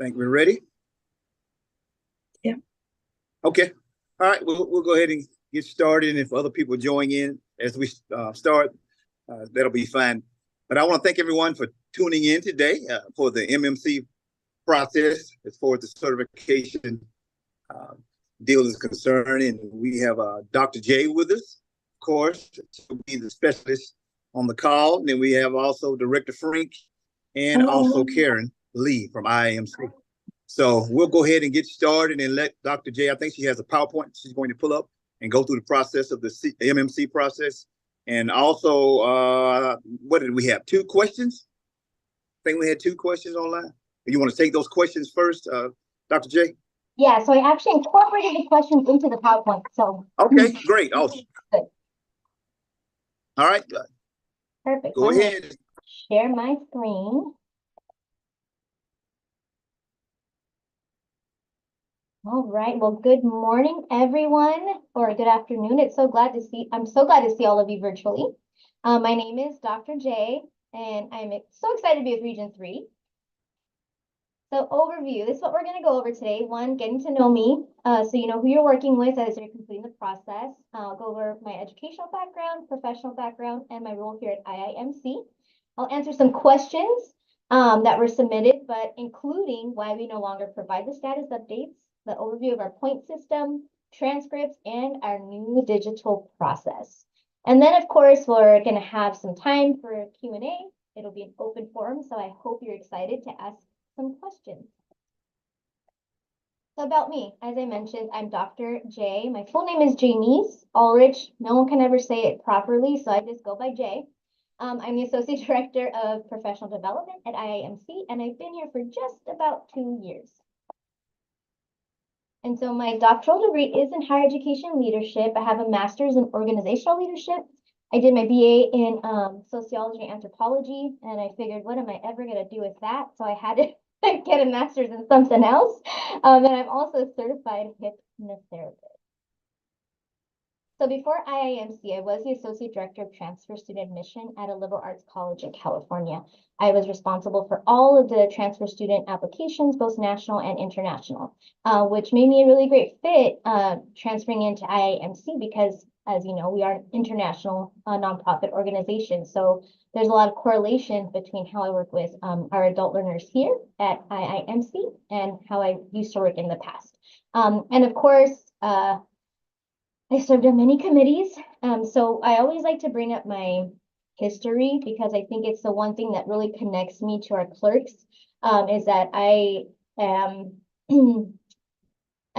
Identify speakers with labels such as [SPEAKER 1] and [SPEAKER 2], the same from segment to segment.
[SPEAKER 1] Think we're ready?
[SPEAKER 2] Yeah.
[SPEAKER 1] Okay. All right. We'll go ahead and get started. And if other people join in as we start, that'll be fine. But I want to thank everyone for tuning in today for the MMC process as far as the certification uh, deal is concerned. And we have Dr. J with us, of course, to be the specialist on the call. And then we have also Director Frink and also Karen Lee from IMC. So we'll go ahead and get started and let Dr. J, I think she has a PowerPoint she's going to pull up and go through the process of the MMC process. And also, what did we have? 2 questions? I think we had 2 questions online. You want to take those questions first, Dr. J?
[SPEAKER 2] Yeah, so I actually incorporated the questions into the PowerPoint. So
[SPEAKER 1] okay, great. Awesome. Good. All right.
[SPEAKER 2] Perfect.
[SPEAKER 1] Go ahead.
[SPEAKER 2] Share my screen. All right. Well, good morning, everyone, or good afternoon. I'm so glad to see all of you virtually. My name is Dr. J, and I'm so excited to be with Region 3. So overview, this is what we're going to go over today. 1, getting to know me, so you know who you're working with as you're completing the process. I'll go over my educational background, professional background, and my role here at IIMC. I'll answer some questions that were submitted, but including why we no longer provide the status updates, the overview of our point system, transcripts, and our new digital process. And then, of course, we're going to have some time for Q&A. It'll be an open forum, so I hope you're excited to ask some questions. So about me, as I mentioned, I'm Dr. J. My full name is Janice Ulrich. No one can ever say it properly, so I just go by J. I'm the Associate Director of Professional Development at IIMC, and I've been here for just about 2 years. And so my doctoral degree is in higher education leadership. I have a master's in organizational leadership. I did my BA in sociology and anthropology, and I figured, what am I ever going to do with that? So I had to get a master's in something else. And I'm also a certified hypnotherapist. So before IIMC, I was the Associate Director of Transfer Student Admission at a liberal arts college in California. I was responsible for all of the transfer student applications, both national and international, which made me a really great fit transferring into IIMC because, as you know, we are an international nonprofit organization. So there's a lot of correlation between how I work with our adult learners here at IIMC and how I used to work in the past. And of course, I served on many committees. So I always like to bring up my history because I think it's the one thing that really connects me to our clerks, is that I am, I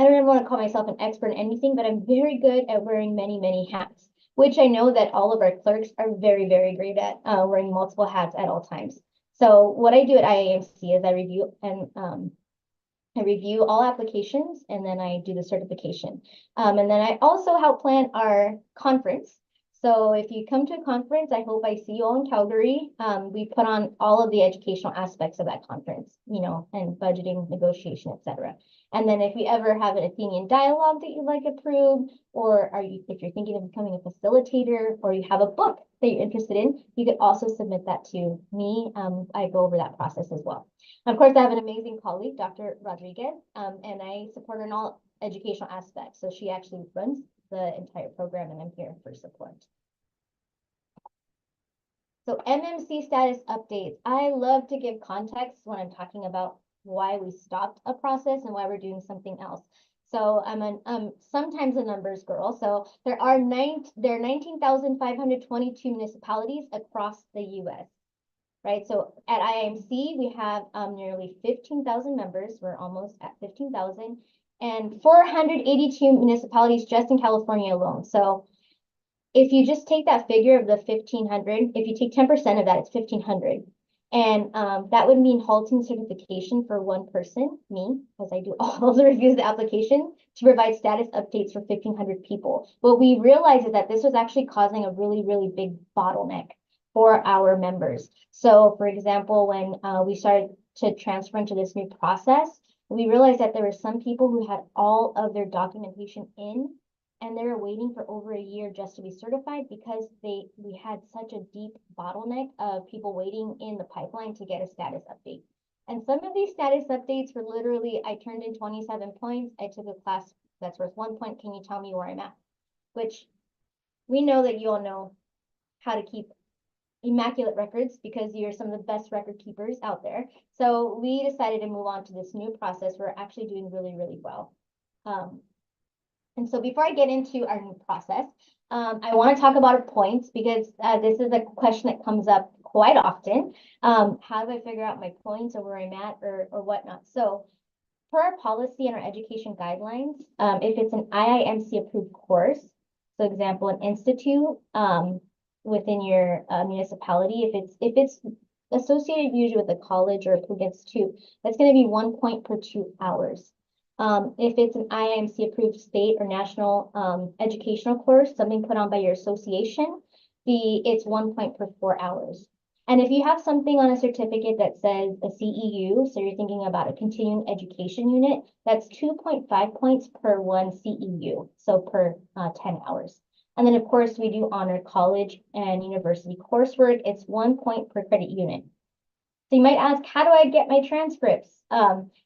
[SPEAKER 2] don't ever want to call myself an expert in anything, but I'm very good at wearing many, many hats, which I know that all of our clerks are very, very great at wearing multiple hats at all times. So what I do at IAMC is I review all applications and then I do the certification. And then I also help plan our conference. So if you come to a conference, I hope I see you all in Calgary. We put on all of the educational aspects of that conference, you know, and budgeting, negotiation, etc. And then if you ever have an Athenian dialogue that you'd like approved, or if you're thinking of becoming a facilitator, or you have a book that you're interested in, you could also submit that to me. I go over that process as well. Of course, I have an amazing colleague, Dr. Rodriguez, and I support her in all educational aspects. So she actually runs the entire program, and I'm here for support. So MMC status updates. I love to give context when I'm talking about why we stopped a process and why we're doing something else. So I'm sometimes a numbers girl. So there are 19,522 municipalities across the U.S. Right, so at IIMC, we have nearly 15,000 members. We're almost at 15,000 and 482 municipalities just in California alone. So if you just take that figure of the 1,500, if you take 10% of that, it's 1,500. And that would mean halting certification for one person, me, because I do all the reviews of the application, to provide status updates for 1,500 people. What we realized is that this was actually causing a really, really big bottleneck for our members. So for example, when we started to transfer into this new process, we realized that there were some people who had all of their documentation in, and they were waiting for over a year just to be certified because we had such a deep bottleneck of people waiting in the pipeline to get a status update. And some of these status updates were literally, I turned in 27 points. I took a class that's worth 1 point. Can you tell me where I'm at? Which we know that you all know how to keep immaculate records because you're some of the best record keepers out there. So we decided to move on to this new process. We're actually doing really, really well. And so before I get into our new process, I want to talk about our points because this is a question that comes up quite often. How do I figure out my points or where I'm at or whatnot? So per our policy and our education guidelines, if it's an IIMC approved course, so example, an institute within your municipality, if it's associated usually with a college or approved institute, that's going to be 1 point per 2 hours. If it's an IIMC approved state or national educational course, something put on by your association, it's 1 point per 4 hours. And if you have something on a certificate that says a CEU, so you're thinking about a continuing education unit, that's 2.5 points per 1 CEU, so per 10 hours. And then of course we do honor college and university coursework. It's 1 point per credit unit. So you might ask, how do I get my transcripts?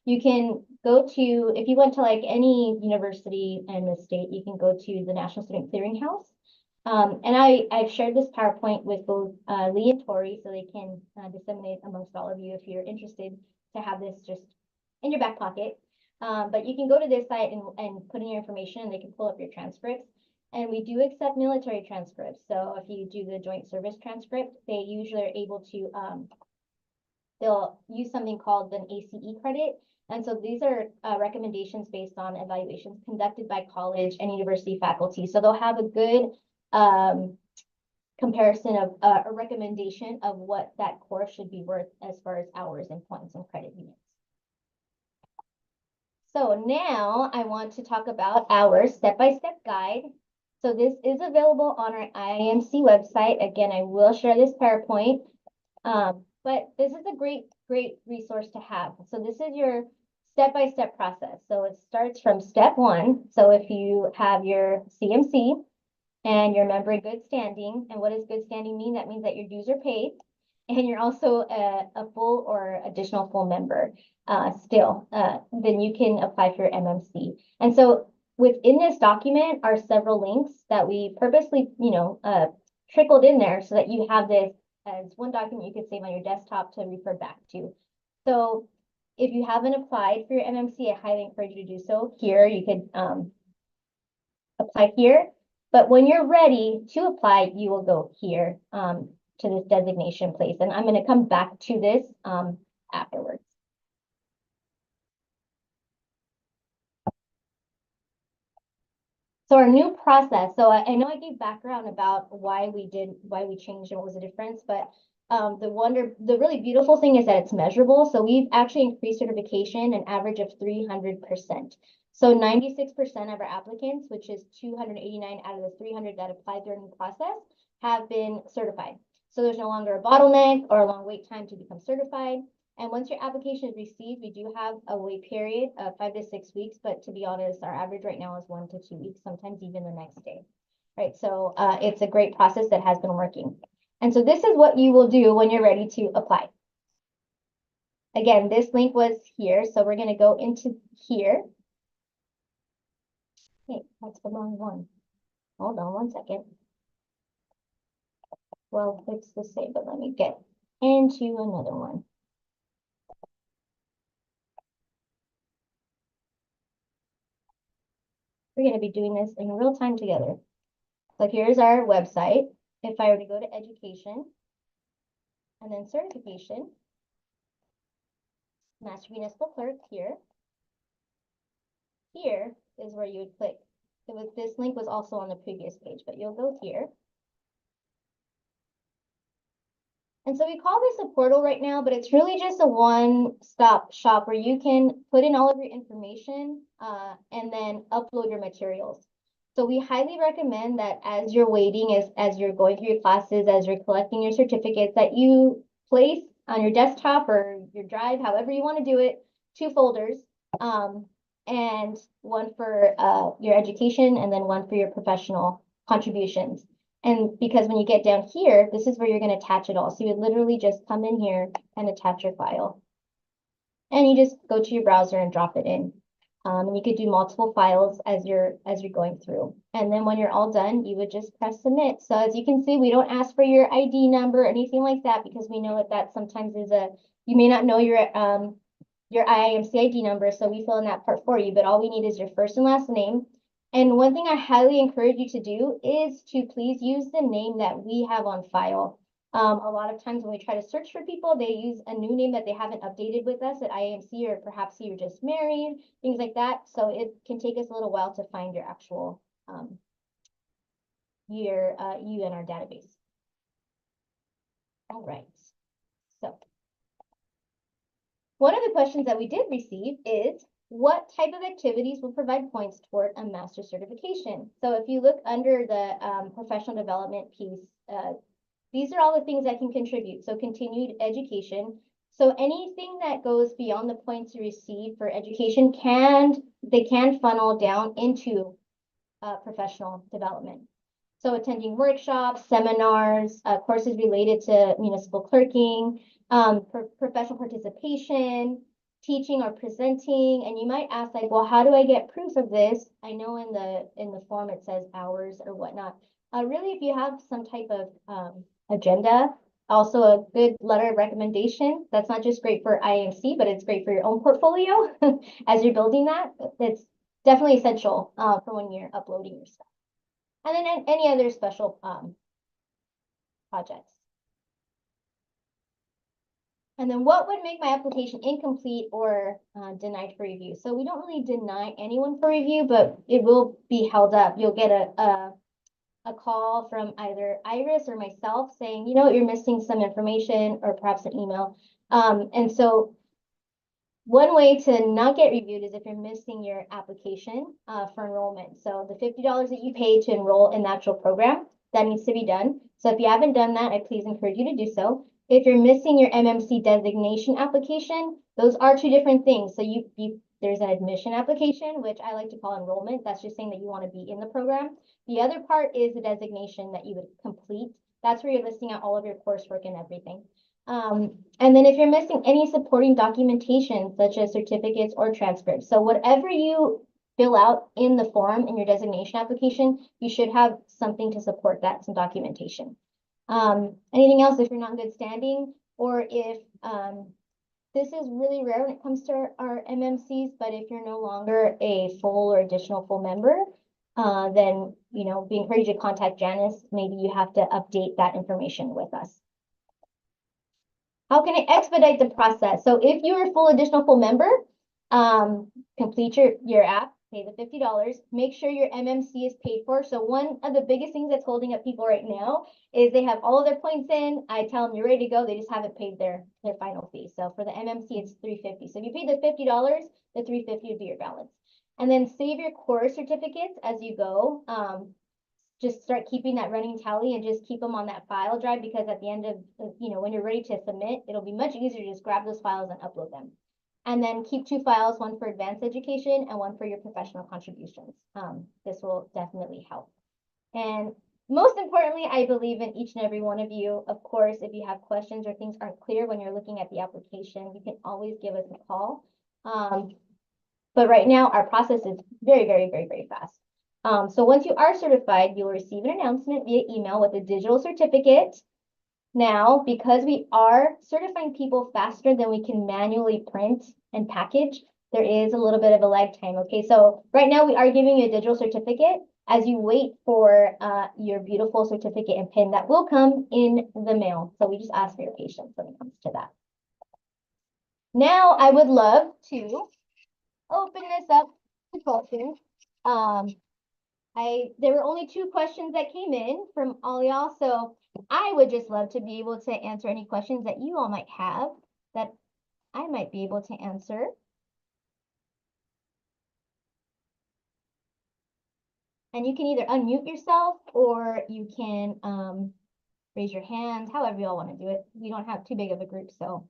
[SPEAKER 2] You can go to, if you went to like any university in the state, you can go to the National Student Clearinghouse. And I've shared this PowerPoint with both Lee and Tory so they can disseminate amongst all of you if you're interested to have this just in your back pocket. But you can go to this site and put in your information and they can pull up your transcripts. And we do accept military transcripts. So if you do the joint service transcript, they usually are able to, they'll use something called an ACE credit. And so these are recommendations based on evaluations conducted by college and university faculty. So they'll have a good comparison of a recommendation of what that course should be worth as far as hours and points and credit units. So now I want to talk about our step-by-step guide. So this is available on our IIMC website. Again, I will share this PowerPoint, but this is a great resource to have. So this is your step-by-step process. So it starts from step 1. So if you have your CMC and you're a member in good standing, and what does good standing mean? That means that your dues are paid and you're also a full or additional full member still, then you can apply for your MMC. And so within this document are several links that we purposely, trickled in there so that you have this as one document you could save on your desktop to refer back to. So if you haven't applied for your MMC, I highly encourage you to do so. Here, you could apply here. But when you're ready to apply, you will go here to this designation place. And I'm going to come back to this afterwards. So our new process, so I know I gave background about why we changed and what was the difference, but the really beautiful thing is that it's measurable. So we've actually increased certification an average of 300%. So 96% of our applicants, which is 289 out of the 300 that applied during the process, have been certified. So there's no longer a bottleneck or a long wait time to become certified. And once your application is received, we do have a wait period of 5 to 6 weeks. But to be honest, our average right now is 1 to 2 weeks, sometimes even the next day. Right. So it's a great process that has been working. And so this is what you will do when you're ready to apply. Again, this link was here. So we're going to go into here. Hey, that's the wrong one. Hold on 1 second. Well, it's the same, but let me get into another one. We're going to be doing this in real time together. So here's our website. If I were to go to education and then certification, Master Municipal Clerk here. Here is where you would click. This link was also on the previous page, but you'll go here. And so we call this a portal right now, but it's really just a one-stop shop where you can put in all of your information and then upload your materials. So we highly recommend that as you're waiting, as you're going through your classes, as you're collecting your certificates, that you place on your desktop or your drive, however you want to do it, 2 folders, and one for your education and then one for your professional contributions. And because when you get down here, this is where you're going to attach it all. So you would literally just come in here and attach your file. And you just go to your browser and drop it in. And you could do multiple files as you're going through. And then when you're all done, you would just press submit. So as you can see, we don't ask for your ID number or anything like that because we know that sometimes is you may not know your IIMC ID number, so we fill in that part for you, but all we need is your first and last name. And one thing I highly encourage you to do is to please use the name that we have on file. A lot of times when we try to search for people, they use a new name that they haven't updated with us at IAMC, or perhaps you're just married, things like that. So it can take us a little while to find your actual you in our database. All right. So one of the questions that we did receive is, what type of activities will provide points toward a master's certification? So if you look under the professional development piece, these are all the things that can contribute. So continued education. So anything that goes beyond the points you receive for education can funnel down into professional development. So attending workshops, seminars, courses related to municipal clerking, professional participation, teaching or presenting. And you might ask, like, well, how do I get proof of this? I know in the form it says hours or whatnot. Really, if you have some type of agenda, also a good letter of recommendation. That's not just great for IMC, but it's great for your own portfolio as you're building that. It's definitely essential for when you're uploading your stuff. And then any other special projects. And then what would make my application incomplete or denied for review? So we don't really deny anyone for review, but it will be held up. You'll get a call from either Iris or myself saying, you know, you're missing some information, or perhaps an email. And so one way to not get reviewed is if you're missing your application for enrollment. So the $50 that you pay to enroll in the actual program, that needs to be done. So if you haven't done that, I please encourage you to do so. If you're missing your MMC designation application, those are two different things. So there's an admission application, which I like to call enrollment. That's just saying that you want to be in the program. The other part is the designation that you would complete. That's where you're listing out all of your coursework and everything. And then if you're missing any supporting documentation, such as certificates or transcripts, so whatever you fill out in the form in your designation application, you should have something to support that, some documentation. Anything else if you're not in good standing, or if this is really rare when it comes to our MMCs, but if you're no longer a full or additional full member, then, you know, we encourage you to contact Janice. Maybe you have to update that information with us. How can I expedite the process? So if you're a full member, complete your app, pay the $50, make sure your MMC is paid for. So one of the biggest things that's holding up people right now is they have all of their points in. I tell them you're ready to go. They just haven't paid their final fee. So for the MMC, it's $350. So if you pay the $50, the $350 would be your balance. And then save your course certificates as you go. Just start keeping that running tally and just keep them on that file drive, because at the end of, you know, when you're ready to submit, it'll be much easier to just grab those files and upload them. And then keep 2 files, one for advanced education and one for your professional contributions. This will definitely help. And most importantly, I believe in each and every one of you. Of course, if you have questions or things aren't clear when you're looking at the application, you can always give us a call. But right now, our process is very, very, very, very fast. So once you are certified, you'll receive an announcement via email with a digital certificate. Now, because we are certifying people faster than we can manually print and package, there is a little bit of a lag time. Okay, so right now we are giving you a digital certificate as you wait for your beautiful certificate and pin that will come in the mail. So we just ask for your patience when it comes to that. Now, I would love to open this up to questions. There were only 2 questions that came in from all y'all, so I would just love to be able to answer any questions that you all might have that I might be able to answer. And you can either unmute yourself or you can raise your hand, however you all want to do it. We don't have too big of a group, so.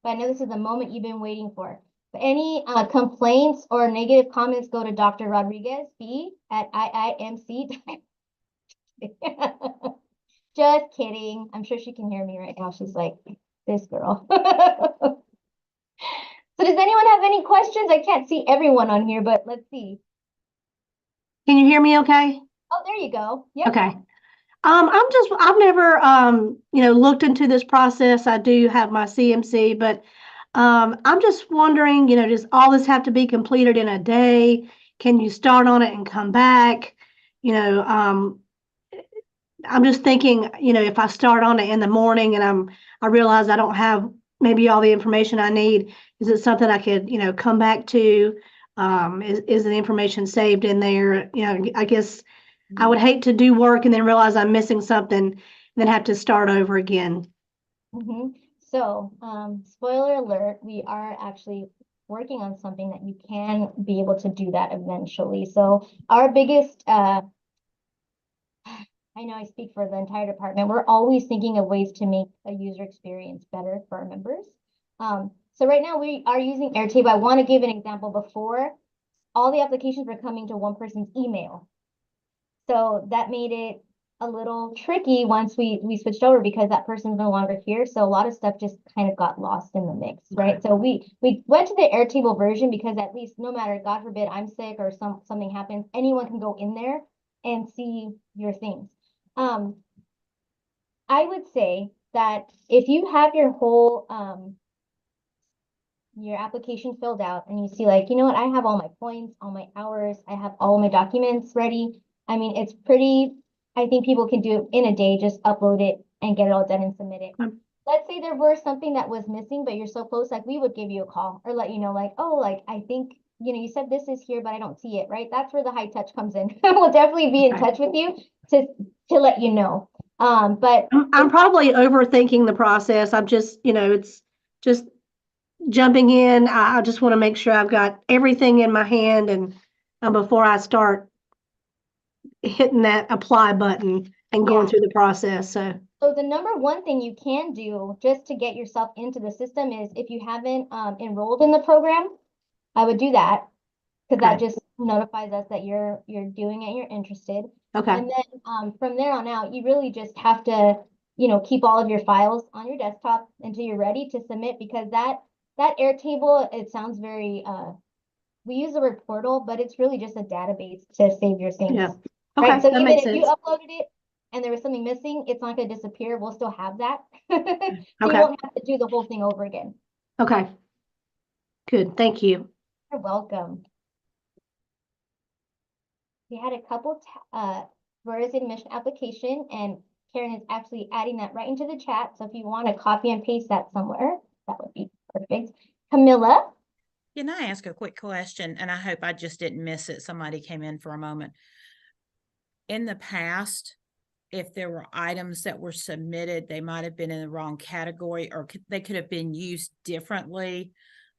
[SPEAKER 2] But I know this is the moment you've been waiting for. But any complaints or negative comments, go to Dr. Rodriguez B at IIMC. Just kidding. I'm sure she can hear me right now. She's like, this girl. So does anyone have any questions? I can't see everyone on here, but let's see.
[SPEAKER 3] Can you hear me okay?
[SPEAKER 2] Oh, there you go. Yep.
[SPEAKER 3] Okay. I've never, looked into this process. I do have my CMC, but I'm just wondering, does all this have to be completed in a day? Can you start on it and come back? I'm just thinking, if I start on it in the morning and I realize I don't have maybe all the information I need, is it something I could, come back to? Is the information saved in there? I guess I would hate to do work and then realize I'm missing something, and then have to start over again.
[SPEAKER 2] So, spoiler alert, we are actually working on something that you can be able to do that eventually. So our biggest, I know I speak for the entire department, we're always thinking of ways to make a user experience better for our members. So right now we are using Airtable. I want to give an example. Before, all the applications were coming to one person's email. So that made it a little tricky once we switched over, because that person's no longer here. So a lot of stuff just kind of got lost in the mix, right? So we went to the Airtable version because at least, no matter, God forbid, I'm sick or something happens, anyone can go in there and see your things. I would say that if you have your whole your application filled out and you see, like, you know what, I have all my points, all my hours, I have all my documents ready. I mean, it's pretty, I think people can do it in a day, just upload it and get it all done and submit it. Let's say there were something that was missing, but you're so close, like, we would give you a call or let you know, like, oh, like, I think, you said this is here, but I don't see it, right? That's where the high touch comes in. We'll definitely be in touch with you to let you know. But
[SPEAKER 3] I'm probably overthinking the process. I'm just, it's just jumping in. I just want to make sure I've got everything in my hand and before I start hitting that apply button and going through the process. So
[SPEAKER 2] the number one thing you can do just to get yourself into the system is, if you haven't enrolled in the program, I would do that, because that just notifies us that you're doing it, you're interested.
[SPEAKER 3] Okay.
[SPEAKER 2] And then from there on out, you really just have to, keep all of your files on your desktop until you're ready to submit, because that Airtable, it sounds very we use the word portal, but it's really just a database to save your things.
[SPEAKER 3] Yeah. Okay.
[SPEAKER 2] Right? So
[SPEAKER 3] that
[SPEAKER 2] even
[SPEAKER 3] makes
[SPEAKER 2] if
[SPEAKER 3] sense.
[SPEAKER 2] you uploaded it and there was something missing, it's not going to disappear. We'll still have that. So you
[SPEAKER 3] Okay.
[SPEAKER 2] won't have to do the whole thing over again.
[SPEAKER 3] Okay. Good. Thank you.
[SPEAKER 2] You're welcome. We had a couple Florida's admission application, and Karen is actually adding that right into the chat. So if you want to copy and paste that somewhere, that would be perfect. Camilla?
[SPEAKER 4] Can I ask a quick question? And I hope I just didn't miss it. Somebody came in for a moment. In the past, if there were items that were submitted, they might have been in the wrong category, or they could have been used differently.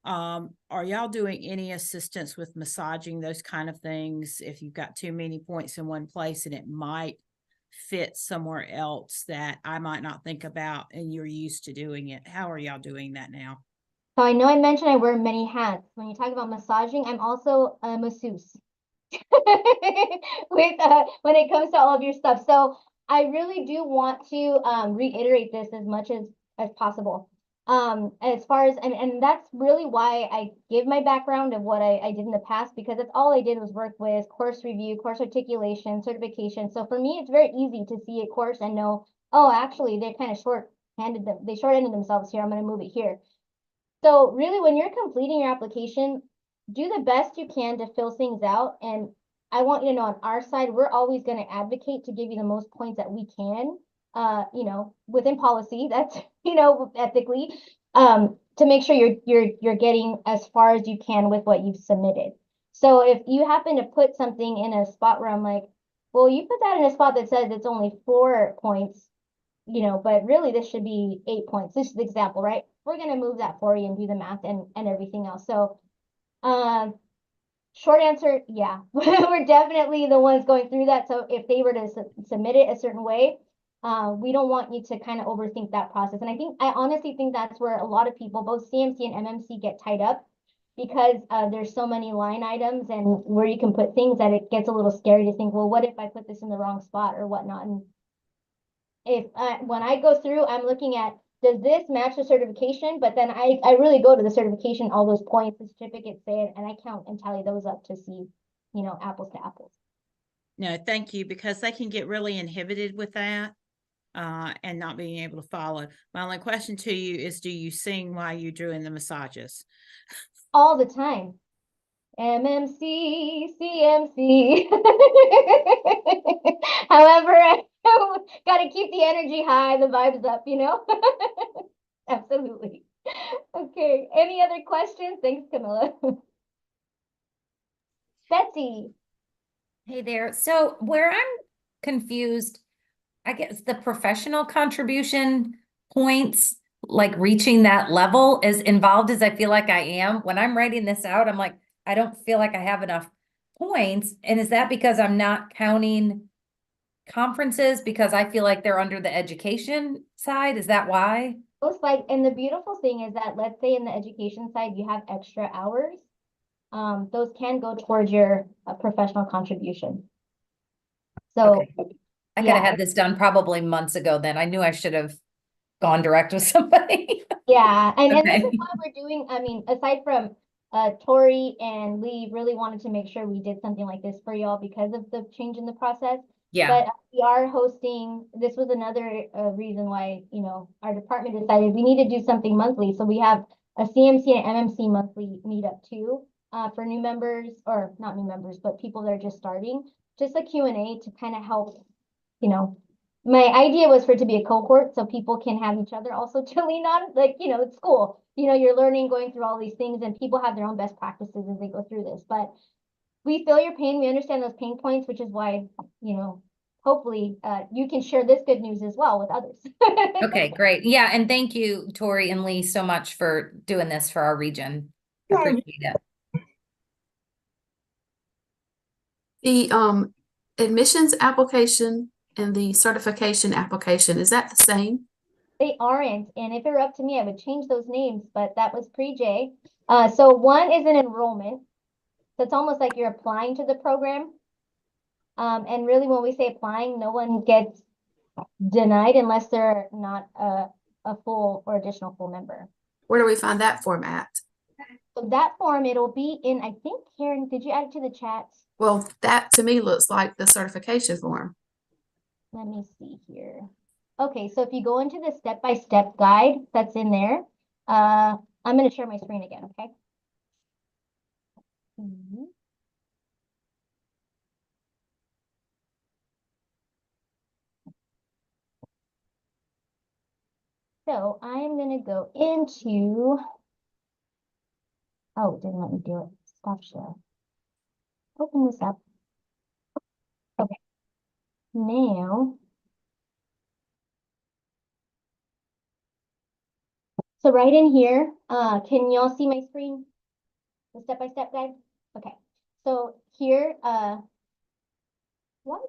[SPEAKER 4] Are y'all doing any assistance with massaging those kind of things? If you've got too many points in one place and it might fit somewhere else that I might not think about, and you're used to doing it, how are y'all doing that now?
[SPEAKER 2] So I know I mentioned I wear many hats. When you talk about massaging, I'm also a masseuse with when it comes to all of your stuff. So I really do want to reiterate this as much as possible. As far as, and that's really why I give my background of what I did in the past, because that's all I did was work with course review, course articulation, certification. So for me, it's very easy to see a course and know, oh, actually, they're kind of short-handed, they short-ended themselves here. I'm going to move it here. So really, when you're completing your application, do the best you can to fill things out. And I want you to know, on our side, we're always going to advocate to give you the most points that we can, within policy, that's, ethically, to make sure you're getting as far as you can with what you've submitted. So if you happen to put something in a spot where I'm like, well, you put that in a spot that says it's only 4 points, but really this should be 8 points. This is the example, right? We're going to move that for you and do the math and everything else. So, short answer, yeah, we're definitely the ones going through that. So if they were to submit it a certain way, we don't want you to kind of overthink that process. And I honestly think that's where a lot of people, both CMC and MMC, get tied up, because there's so many line items and where you can put things that it gets a little scary to think, well, what if I put this in the wrong spot or whatnot? And if when I go through, I'm looking at does this match the certification? But then I really go to the certification, all those points, the certificates say, and I count and tally those up to see, you know, apples to apples.
[SPEAKER 4] No, thank you, because they can get really inhibited with that and not being able to follow. My only question to you is, do you sing while you're doing the massages?
[SPEAKER 2] All the time. MMC, CMC. However, I gotta keep the energy high, the vibes up, you know? Absolutely. Okay, any other questions? Thanks, Camilla. Betsy.
[SPEAKER 5] Hey there. So where I'm confused, I guess the professional contribution points, like reaching that level, as involved as I feel like I am, when I'm writing this out, I'm like, I don't feel like I have enough points. And is that because I'm not counting conferences because I feel like they're under the education side? Is that why?
[SPEAKER 2] Most like, and the beautiful thing is that, let's say in the education side, you have extra hours. Those can go towards your professional contribution. So
[SPEAKER 5] Okay. I could have had this done probably months ago then. I knew I should have gone direct with somebody.
[SPEAKER 2] yeah, and this
[SPEAKER 5] Okay.
[SPEAKER 2] is why we're doing, I mean, aside from Tory and Lee really wanted to make sure we did something like this for y'all because of the change in the process.
[SPEAKER 5] Yeah.
[SPEAKER 2] But we are hosting, this was another reason why, you know, our department decided we need to do something monthly. So we have a CMC and MMC monthly meetup too, for new members, or not new members, but people that are just starting, just a Q&A to kind of help, you know. My idea was for it to be a cohort so people can have each other also to lean on, like, you know, it's school. You know, you're learning, going through all these things, and people have their own best practices as they go through this. But we feel your pain, we understand those pain points, which is why, you know, hopefully you can share this good news as well with others.
[SPEAKER 5] Okay, great. Yeah, and thank you, Tori and Lee, so much for doing this for our region. Appreciate it.
[SPEAKER 6] The admissions application and the certification application, is that the same?
[SPEAKER 2] They aren't, and if it were up to me, I would change those names, but that was pre-J. So one is an enrollment. So it's almost like you're applying to the program. And really when we say applying, no one gets denied unless they're not a full or additional full member.
[SPEAKER 6] Where do we find that form at?
[SPEAKER 2] So that form, it'll be in, I think, Karen, did you add it to the chat?
[SPEAKER 6] Well, that to me looks like the certification form.
[SPEAKER 2] Let me see here. Okay, so if you go into the step-by-step guide that's in there, I'm going to share my screen again, okay? Mhm. So I'm going to go into, oh, it didn't let me do it. Stop share. Open this up. Okay. Now, so right in here, can y'all see my screen? The step-by-step guide? Okay. So here, why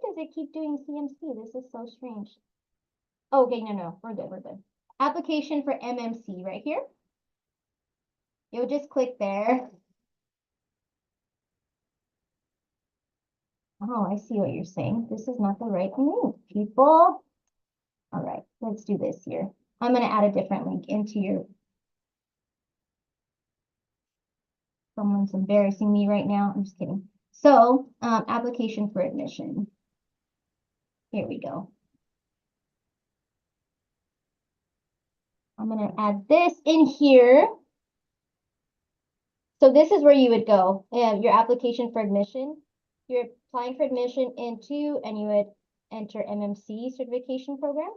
[SPEAKER 2] does it keep doing CMC? This is so strange. Okay, no, we're good, we're good. Application for MMC right here. You'll just click there. Oh, I see what you're saying. This is not the right link, people. All right, let's do this here. I'm going to add a different link into your. Someone's embarrassing me right now. I'm just kidding. So, application for admission. Here we go. I'm going to add this in here. So this is where you would go. Your application for admission. You're applying for admission into, and you would enter MMC certification program.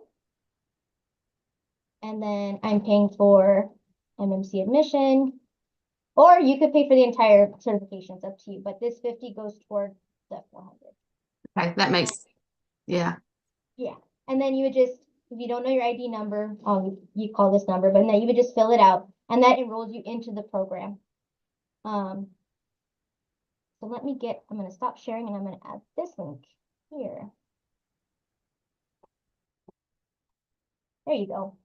[SPEAKER 2] And then I'm paying for MMC admission, or you could pay for the entire certification. It's up to you, but this 50 goes toward the 400.
[SPEAKER 6] Okay, that makes, yeah.
[SPEAKER 2] Yeah, and then you would just, if you don't know your ID number, you call this number, but then you would just fill it out, and that enrolls you into the program. So let me get, I'm going to stop sharing and I'm going to add this link here. There you go.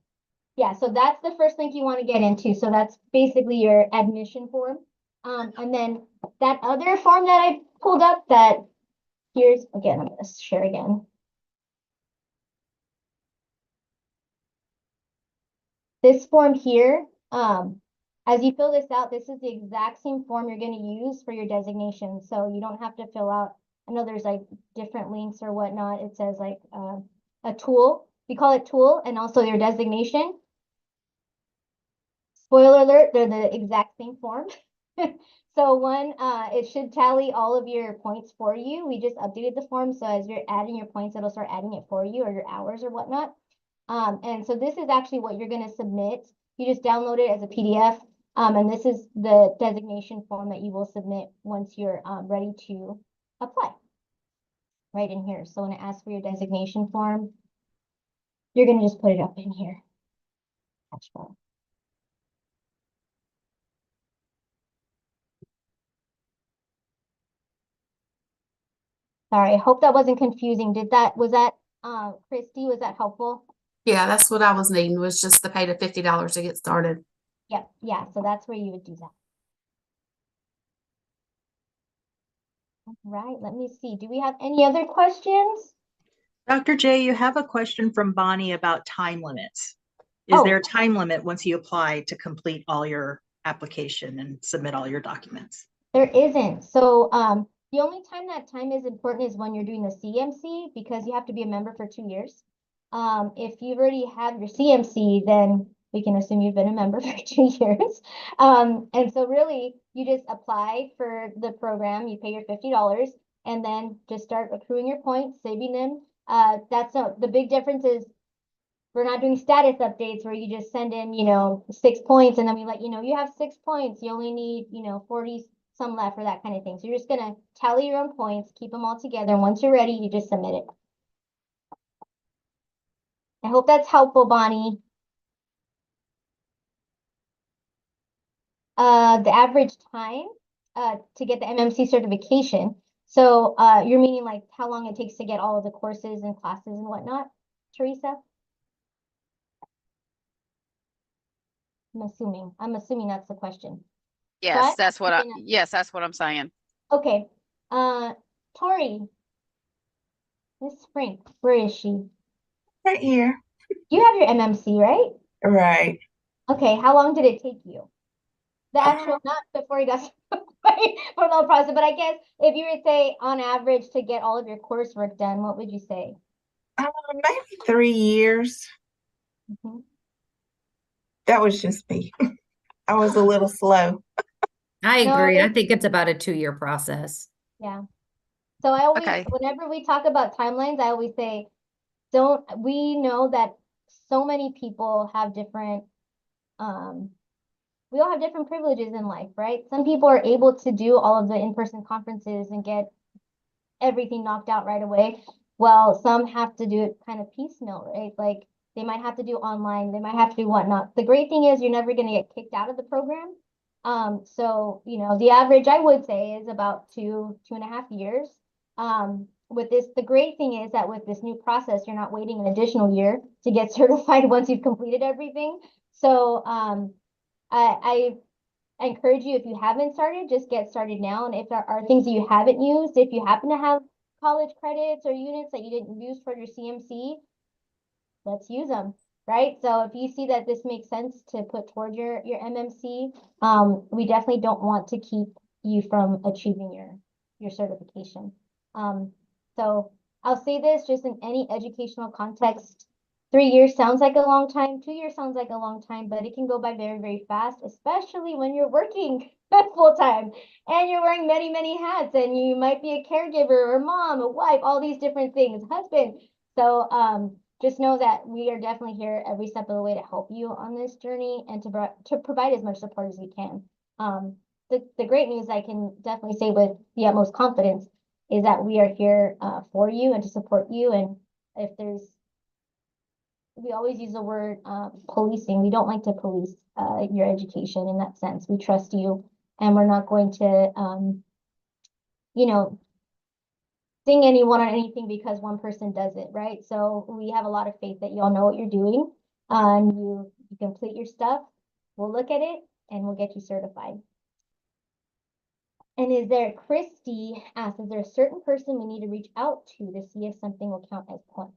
[SPEAKER 2] Yeah, so that's the first link you want to get into. So that's basically your admission form. And then that other form that I pulled up that here's, again, I'm going to share again. this form here, as you fill this out, this is the exact same form you're gonna use for your designation. So you don't have to fill out, I know there's like different links or whatnot. It says like a tool, we call it tool, and also your designation. Spoiler alert, they're the exact same form. So one, it should tally all of your points for you. We just updated the form, so as you're adding your points, it'll start adding it for you, or your hours or whatnot. And so this is actually what you're gonna submit. You just download it as a PDF. And this is the designation form that you will submit once you're ready to apply. Right in here. So when it asks for your designation form, you're gonna just put it up in here. Attach form. Sorry, I hope that wasn't confusing. Was that, Christy, was that helpful?
[SPEAKER 6] Yeah, that's what I was needing, was just to pay the $50 to get started.
[SPEAKER 2] Yep, yeah, so that's where you would do that. All right, let me see. Do we have any other questions?
[SPEAKER 7] Dr. J, you have a question from Bonnie about time limits. Is
[SPEAKER 2] Oh.
[SPEAKER 7] there a time limit once you apply to complete all your application and submit all your documents?
[SPEAKER 2] There isn't. So the only time that time is important is when you're doing the CMC, because you have to be a member for 2 years. If you already have your CMC, then we can assume you've been a member for 2 years. And so really, you just apply for the program, you pay your $50, and then just start accruing your points, saving them. The big difference is we're not doing status updates where you just send in, 6 points, and then we let you know you have 6 points. You only need, 40 some left, or that kind of thing. So you're just gonna tally your own points, keep them all together, and once you're ready, you just submit it. I hope that's helpful, Bonnie. The average time to get the MMC certification. So you're meaning like how long it takes to get all of the courses and classes and whatnot, Teresa? I'm assuming that's the question.
[SPEAKER 8] Yes,
[SPEAKER 2] But
[SPEAKER 8] that's what
[SPEAKER 2] yes,
[SPEAKER 8] that's what I'm saying.
[SPEAKER 2] Okay. Tori. Miss Frink, where is she?
[SPEAKER 9] Right here.
[SPEAKER 2] You have your MMC, right?
[SPEAKER 9] Right.
[SPEAKER 2] Okay, how long did it take you? The actual, not before you got for the whole process, but I guess if you were to say on average to get all of your coursework done, what would you say?
[SPEAKER 9] Maybe 3 years.
[SPEAKER 2] Mhm.
[SPEAKER 9] That was just me. I was a little slow.
[SPEAKER 5] I
[SPEAKER 2] No,
[SPEAKER 5] agree. I
[SPEAKER 2] it's-
[SPEAKER 5] think it's about a 2-year process.
[SPEAKER 2] Yeah. So I always,
[SPEAKER 8] Okay.
[SPEAKER 2] whenever we talk about timelines, I always say, we know that so many people have different, we all have different privileges in life, right? Some people are able to do all of the in-person conferences and get everything knocked out right away. Well, some have to do it kind of piecemeal, right? Like they might have to do online, they might have to do whatnot. The great thing is you're never going to get kicked out of the program. So, the average I would say is about 2.5 years. With this, the great thing is that with this new process, you're not waiting an additional year to get certified once you've completed everything. So, I encourage you, if you haven't started, just get started now. And if there are things that you haven't used, if you happen to have college credits or units that you didn't use for your CMC, let's use them, right? So if you see that this makes sense to put toward your MMC, we definitely don't want to keep you from achieving your certification. So I'll say this just in any educational context. 3 years sounds like a long time. 2 years sounds like a long time, but it can go by very, very fast, especially when you're working full time and you're wearing many, many hats, and you might be a caregiver or mom, a wife, all these different things, husband. So just know that we are definitely here every step of the way to help you on this journey and to provide as much support as we can. The great news I can definitely say with the utmost confidence is that we are here for you and to support you. And if we always use the word policing. We don't like to police your education in that sense. We trust you, and we're not going to, sting anyone on anything because one person does it, right? So we have a lot of faith that y'all know what you're doing, and you complete your stuff. We'll look at it and we'll get you certified. And Christy asked, is there a certain person we need to reach out to see if something will count as points?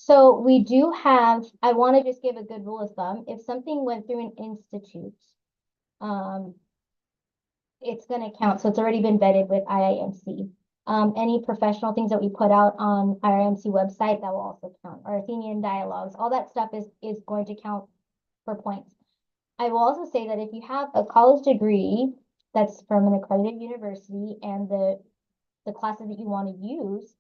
[SPEAKER 2] So we do have, I want to just give a good rule of thumb. If something went through an institute, it's going to count. So it's already been vetted with IIMC. Any professional things that we put out on IIMC website, that will also count. Our Athenian dialogues, all that stuff is going to count for points. I will also say that if you have a college degree that's from an accredited university and the classes that you want to use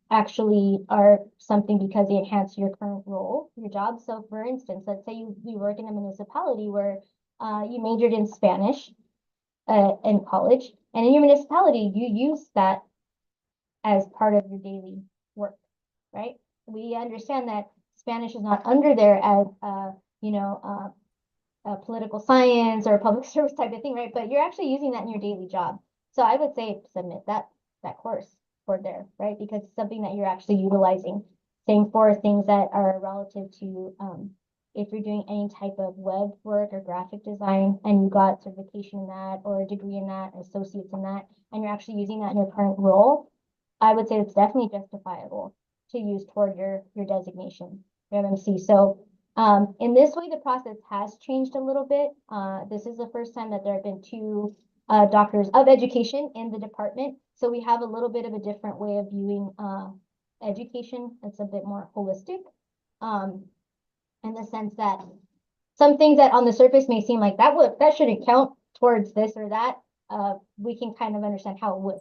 [SPEAKER 2] actually are something because they enhance your current role, your job. So for instance, let's say you work in a municipality where you majored in Spanish in college, and in your municipality, you use that as part of your daily work, right? We understand that Spanish is not under there as, political science or public service type of thing, right? But you're actually using that in your daily job. So I would say submit that course for there, right? Because it's something that you're actually utilizing. Same for things that are relative to if you're doing any type of web work or graphic design and you got certification in that or a degree in that, associates in that, and you're actually using that in your current role, I would say it's definitely justifiable to use toward your designation, your MMC. So in this way, the process has changed a little bit. This is the first time that there have been two doctors of education in the department. So we have a little bit of a different way of viewing education. It's a bit more holistic in the sense that some things that on the surface may seem like that shouldn't count towards this or that. We can kind of understand how it would.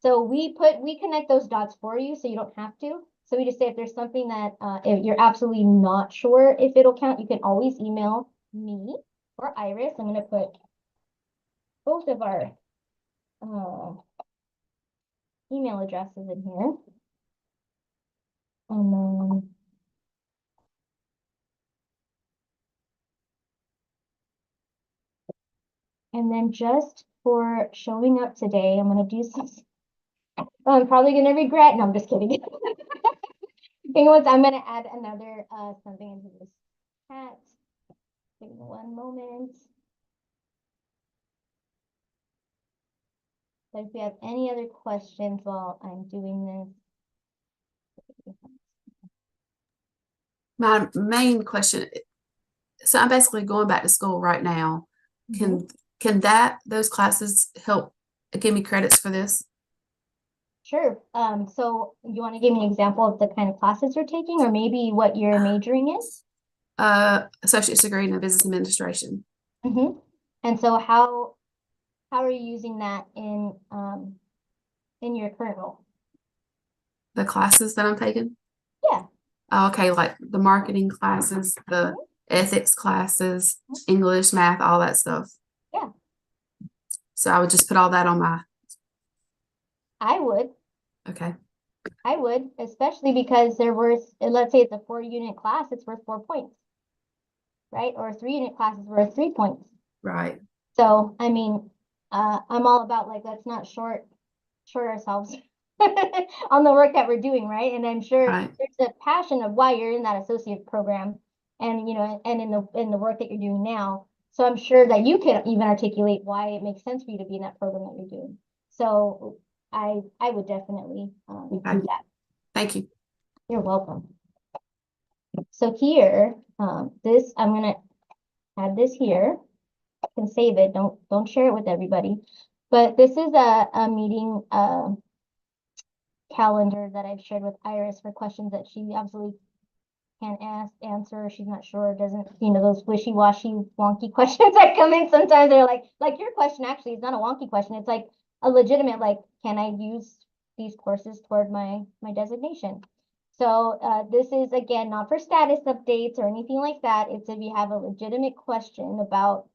[SPEAKER 2] So we connect those dots for you so you don't have to. So we just say if there's something that if you're absolutely not sure if it'll count, you can always email me or Iris. I'm going to put both of our email addresses in here. And then just for showing up today, I'm going to do something I'm probably going to regret. No, I'm just kidding. I'm going to add another something into this chat. Give me 1 moment. So if you have any other questions while I'm doing this.
[SPEAKER 6] My main question, so I'm basically going back to school right now. Can those classes help give me credits for this?
[SPEAKER 2] Sure. So you want to give me an example of the kind of classes you're taking or maybe what you're majoring in?
[SPEAKER 6] Associate's degree in business administration.
[SPEAKER 2] And so how are you using that in your current role?
[SPEAKER 6] The classes that I'm taking?
[SPEAKER 2] Yeah.
[SPEAKER 6] Okay, like the marketing classes, the ethics classes, English, math, all that stuff.
[SPEAKER 2] Yeah.
[SPEAKER 6] So I would just put all that on my.
[SPEAKER 2] I would.
[SPEAKER 6] Okay.
[SPEAKER 2] I would, especially because they're worth, let's say it's a 4-unit class, it's worth 4 points, right? Or a 3-unit class is worth 3 points.
[SPEAKER 6] Right.
[SPEAKER 2] So, I mean, I'm all about like, let's not short ourselves on the work that we're doing, right? And I'm sure there's a passion of why you're in that associate program and, and in the work that you're doing now. So I'm sure that you can even articulate why it makes sense for you to be in that program that you're doing. So I would definitely do that.
[SPEAKER 6] Thank you.
[SPEAKER 2] You're welcome. So here, I'm gonna add this here. I can save it. Don't share it with everybody. But this is a meeting calendar that I've shared with Iris for questions that she absolutely can't answer. She's not sure. Doesn't those wishy-washy wonky questions that come in sometimes. They're like your question actually is not a wonky question. It's like a legitimate like, can I use these courses toward my designation? So this is again not for status updates or anything like that. It's if you have a legitimate question about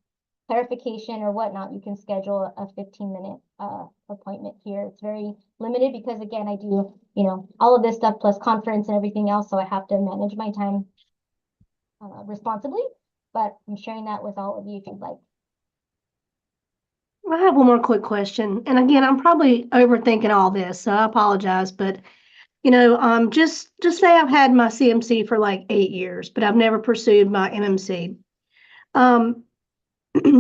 [SPEAKER 2] clarification or whatnot, you can schedule a 15-minute appointment here. It's very limited because again, I do, all of this stuff plus conference and everything else. So I have to manage my time responsibly, but I'm sharing that with all of you if you'd like.
[SPEAKER 3] I have one more quick question. And again, I'm probably overthinking all this, so I apologize, but just say I've had my CMC for like 8 years, but I've never pursued my MMC.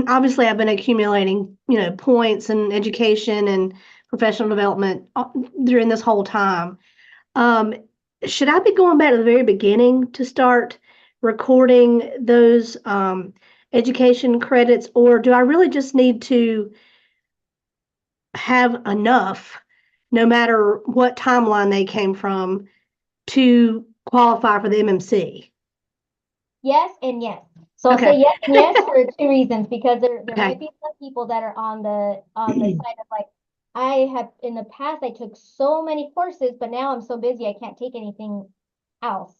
[SPEAKER 3] Obviously I've been accumulating, points and education and professional development during this whole time. should I be going back to the very beginning to start recording those education credits, or do I really just need to have enough, no matter what timeline they came from, to qualify for the MMC?
[SPEAKER 2] Yes and yes. So I'll
[SPEAKER 3] Okay.
[SPEAKER 2] say yes and yes for two reasons, because there
[SPEAKER 3] Okay.
[SPEAKER 2] might be some people that are on the side of like, I have in the past I took so many courses, but now I'm so busy I can't take anything else.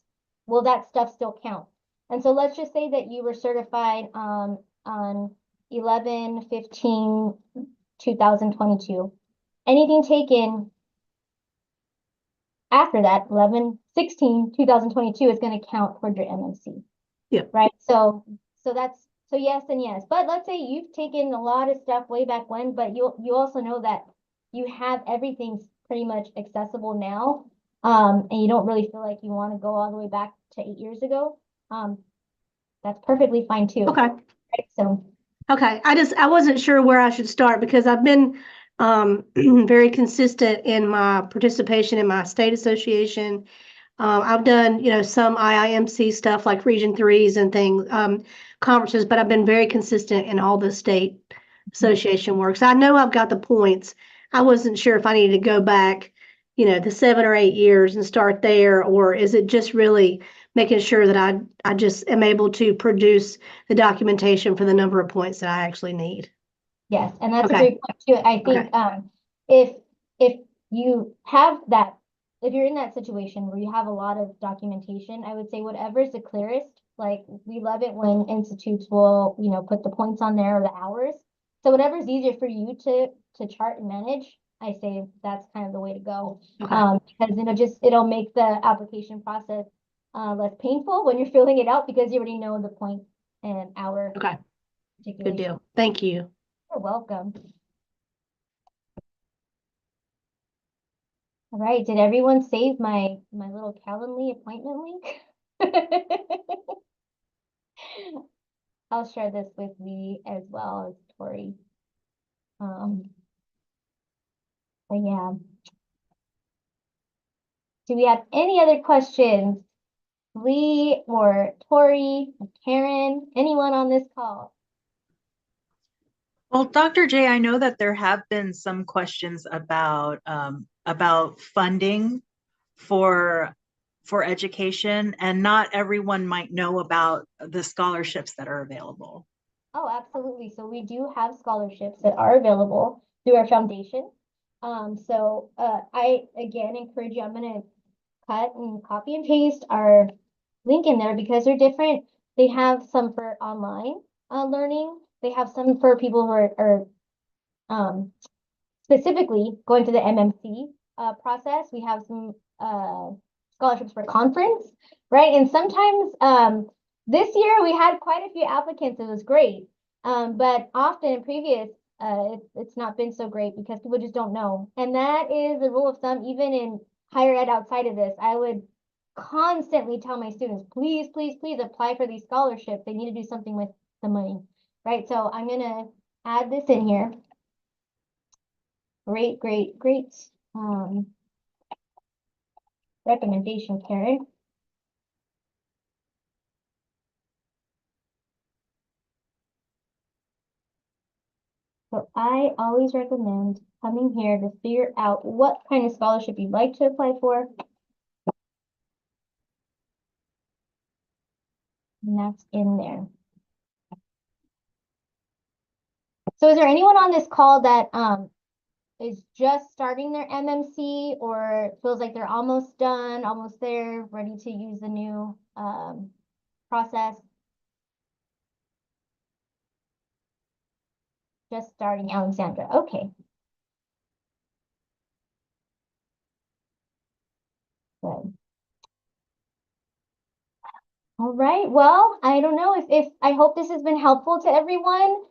[SPEAKER 2] Will that stuff still count? And so let's just say that you were certified on 11/15/2022. Anything taken after that, 11/16/2022, is going to count towards your MMC.
[SPEAKER 3] Yeah.
[SPEAKER 2] Right. So that's so yes and yes. But let's say you've taken a lot of stuff way back when, but you also know that you have everything pretty much accessible now. And you don't really feel like you want to go all the way back to 8 years ago. That's perfectly fine too.
[SPEAKER 3] Okay.
[SPEAKER 2] Right. So
[SPEAKER 3] Okay. I wasn't sure where I should start because I've been very consistent in my participation in my state association. I've done, some IIMC stuff like Region 3s and things, conferences, but I've been very consistent in all the state association work. So I know I've got the points. I wasn't sure if I needed to go back, the 7 or 8 years and start there, or is it just really making sure that I just am able to produce the documentation for the number of points that I actually need?
[SPEAKER 2] yes, and that's a
[SPEAKER 3] Okay.
[SPEAKER 2] great point too. I think if you have that, if you're in that situation where you have a lot of documentation, I would say whatever is the clearest. Like we love it when institutes will, put the points on there or the hours. So whatever's easier for you to chart and manage, I say that's kind of the way to go.
[SPEAKER 3] Okay.
[SPEAKER 2] Because it'll make the application process less painful when you're filling it out, because you already know the point and hour.
[SPEAKER 3] Okay. Good
[SPEAKER 2] Particularly.
[SPEAKER 3] deal. Thank you.
[SPEAKER 2] You're welcome. All right, did everyone save my little Calendly appointment link? I'll share this with Lee as well as Tori. But yeah. Do we have any other questions? Lee or Tori or Karen, anyone on this call?
[SPEAKER 7] Well, Dr. J, I know that there have been some questions about funding for education, and not everyone might know about the scholarships that are available.
[SPEAKER 2] Oh, absolutely. So we do have scholarships that are available through our foundation. I again encourage you, I'm gonna cut and copy and paste our link in there because they're different. They have some for online learning. They have some for people who are specifically going through the MMC process. We have some scholarships for conference, right? And sometimes this year we had quite a few applicants. It was great. But often in previous, it's not been so great because people just don't know. And that is a rule of thumb, even in higher ed outside of this. I would constantly tell my students, please, please, please apply for these scholarships. They need to do something with the money, right? So I'm gonna add this in here. Great, great, great recommendation, Karen. So I always recommend coming here to figure out what kind of scholarship you'd like to apply for. And that's in there. So is there anyone on this call that is just starting their MMC or feels like they're almost done, almost there, ready to use the new process? Just starting, Alexandra. Okay. Good. All right. Well, I don't know if I hope this has been helpful to everyone.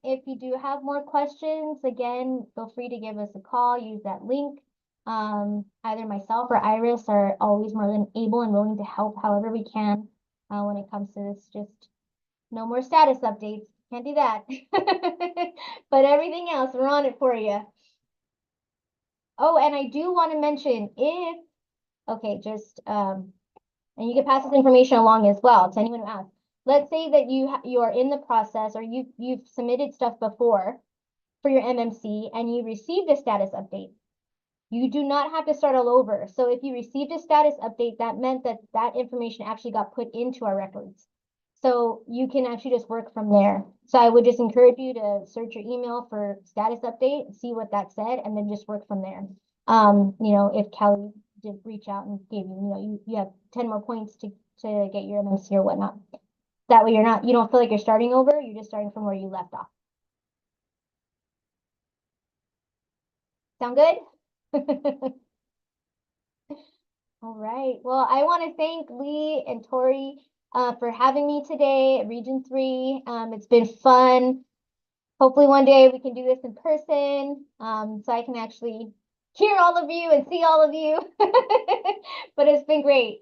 [SPEAKER 2] If you do have more questions, again, feel free to give us a call, use that link. Either myself or Iris are always more than able and willing to help however we can when it comes to this. Just no more status updates. Can't do that. But everything else, we're on it for you. Oh, and I do want to mention, if Okay, just, and you can pass this information along as well to anyone who asks. Let's say that you are in the process, or you've submitted stuff before for your MMC and you received a status update. You do not have to start all over. So if you received a status update, that meant that that information actually got put into our records. So you can actually just work from there. So I would just encourage you to search your email for status update, see what that said, and then just work from there. You know, if Kelly did reach out and gave you, you know, you have 10 more points to get your MMC or whatnot. That way you don't feel like you're starting over, you're just starting from where you left off. Sound good? All right. Well, I want to thank Lee and Tory for having me today at Region 3. It's been fun. Hopefully one day we can do this in person, so I can actually hear all of you and see all of you. But it's been great.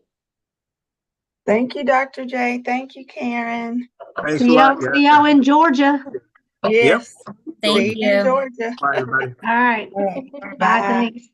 [SPEAKER 9] Thank you, Dr. J. Thank you, Karen.
[SPEAKER 1] Thanks a
[SPEAKER 3] See
[SPEAKER 1] lot,
[SPEAKER 3] y'all,
[SPEAKER 1] guys.
[SPEAKER 3] see y'all in Georgia.
[SPEAKER 9] Yes.
[SPEAKER 5] Thank
[SPEAKER 9] See you in
[SPEAKER 5] you.
[SPEAKER 9] Georgia.
[SPEAKER 1] Bye, everybody.
[SPEAKER 3] All right.
[SPEAKER 9] All right.
[SPEAKER 3] Bye,
[SPEAKER 9] Bye.
[SPEAKER 3] thanks.